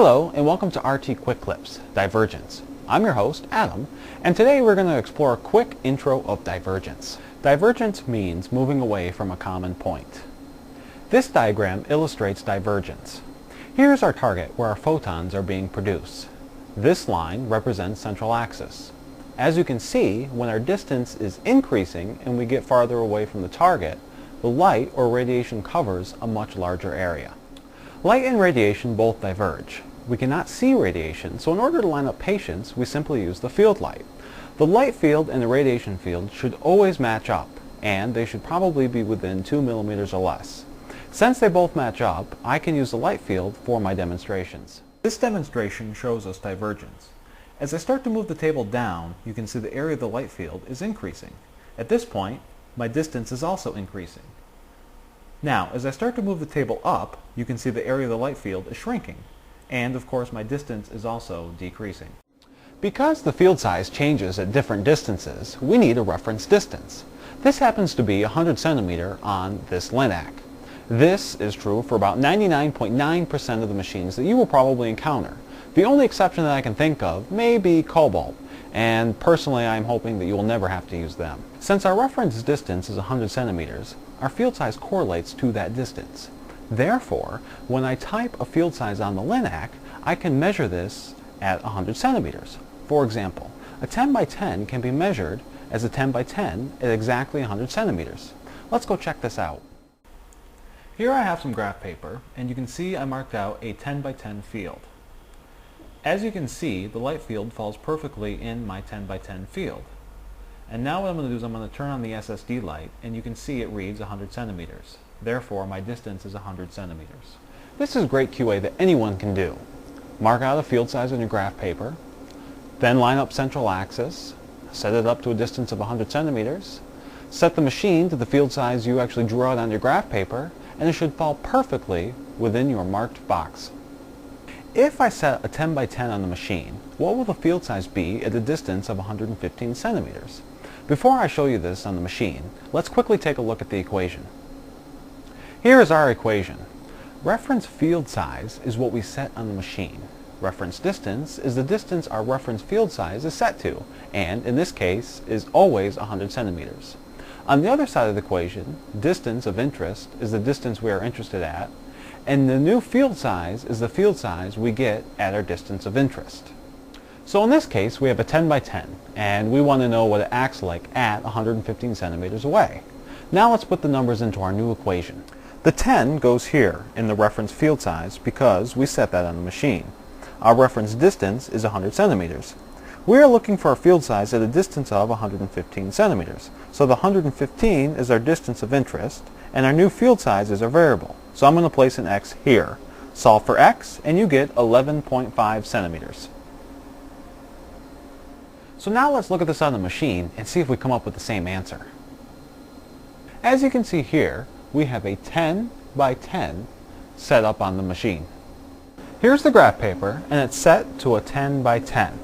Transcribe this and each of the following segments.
Hello and welcome to RT Quick Clips, Divergence. I'm your host, Adam, and today we're going to explore a quick intro of divergence. Divergence means moving away from a common point. This diagram illustrates divergence. Here's our target where our photons are being produced. This line represents central axis. As you can see, when our distance is increasing and we get farther away from the target, the light or radiation covers a much larger area. Light and radiation both diverge. We cannot see radiation, so in order to line up patients, we simply use the field light. The light field and the radiation field should always match up, and they should probably be within 2 millimeters or less. Since they both match up, I can use the light field for my demonstrations. This demonstration shows us divergence. As I start to move the table down, you can see the area of the light field is increasing. At this point, my distance is also increasing. Now, as I start to move the table up, you can see the area of the light field is shrinking. And of course, my distance is also decreasing. Because the field size changes at different distances, we need a reference distance. This happens to be 100 centimeter on this LINAC. This is true for about 99.9% of the machines that you will probably encounter. The only exception that I can think of may be cobalt, and personally I'm hoping that you will never have to use them. Since our reference distance is 100 centimeters, our field size correlates to that distance. Therefore, when I type a field size on the LINAC, I can measure this at 100 centimeters. For example, a 10 by 10 can be measured as a 10 by 10 at exactly 100 centimeters. Let's go check this out. Here I have some graph paper, and you can see I marked out a 10 by 10 field. As you can see, the light field falls perfectly in my 10 by 10 field. And now what I'm going to do is I'm going to turn on the SSD light, and you can see it reads 100 centimeters. Therefore, my distance is 100 centimeters. This is great QA that anyone can do. Mark out a field size on your graph paper, then line up central axis, set it up to a distance of 100 centimeters, set the machine to the field size you actually drew out on your graph paper, and it should fall perfectly within your marked box. If I set a 10 by 10 on the machine, what will the field size be at a distance of 115 centimeters? Before I show you this on the machine, let's quickly take a look at the equation. Here is our equation. Reference field size is what we set on the machine. Reference distance is the distance our reference field size is set to, and in this case is always 100 centimeters. On the other side of the equation, distance of interest is the distance we are interested at, and the new field size is the field size we get at our distance of interest. So in this case, we have a 10 by 10, and we want to know what it acts like at 115 centimeters away. Now let's put the numbers into our new equation. The 10 goes here in the reference field size because we set that on the machine. Our reference distance is 100 centimeters. We are looking for a field size at a distance of 115 centimeters. So the 115 is our distance of interest, and our new field size is our variable. So I'm going to place an x here. Solve for x, and you get 11.5 centimeters. So now let's look at this on the machine and see if we come up with the same answer. As you can see here, we have a 10 by 10 set up on the machine. Here's the graph paper, and it's set to a 10 by 10.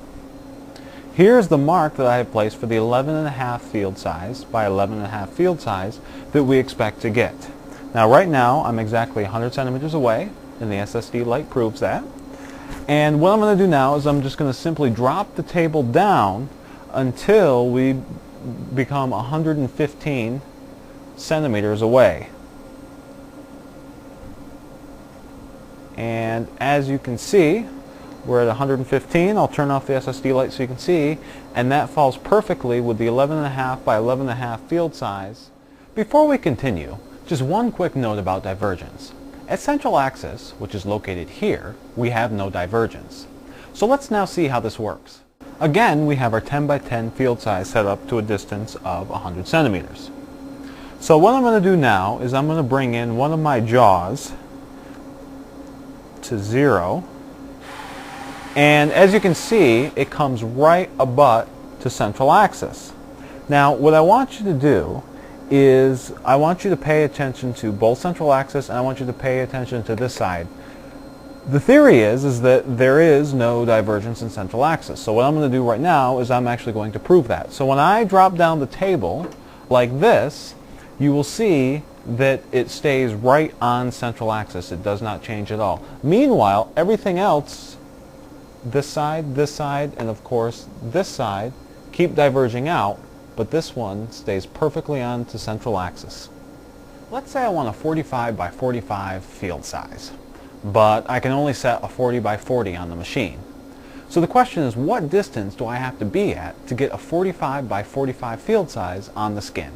Here's the mark that I have placed for the 11.5 field size by 11.5 field size that we expect to get. Now right now I'm exactly 100 centimeters away, and the SSD light proves that. And what I'm going to do now is I'm just going to simply drop the table down until we become 115 centimeters away. And as you can see, we're at 115. I'll turn off the SSD light so you can see, and that falls perfectly with the 11.5 by 11.5 field size. Before we continue, just one quick note about divergence. At central axis, which is located here, we have no divergence. So let's now see how this works. Again, we have our 10 by 10 field size set up to a distance of 100 centimeters. So what I'm going to do now is I'm going to bring in one of my jaws to 0, and as you can see, it comes right abutt to central axis. Now what I want you to do is I want you to pay attention to both central axis, and I want you to pay attention to this side. The theory is that there is no divergence in central axis. So what I'm going to do right now is I'm actually going to prove that. So when I drop down the table like this, you will see that it stays right on central axis. It does not change at all. Meanwhile, everything else, this side, and of course this side, keep diverging out, but this one stays perfectly on to central axis. Let's say I want a 45 by 45 field size, but I can only set a 40 by 40 on the machine. So the question is, what distance do I have to be at to get a 45 by 45 field size on the skin?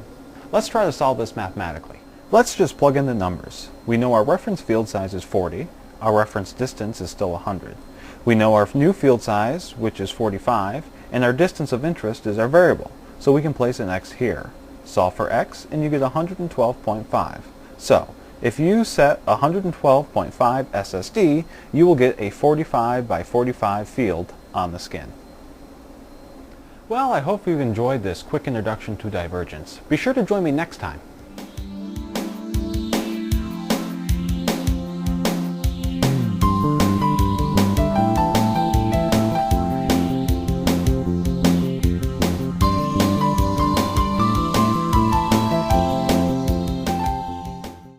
Let's try to solve this mathematically. Let's just plug in the numbers. We know our reference field size is 40, our reference distance is still 100. We know our new field size, which is 45, and our distance of interest is our variable, so we can place an x here. Solve for x and you get 112.5. So, if you set 112.5 SSD, you will get a 45 by 45 field on the skin. Well, I hope you've enjoyed this quick introduction to divergence. Be sure to join me next time.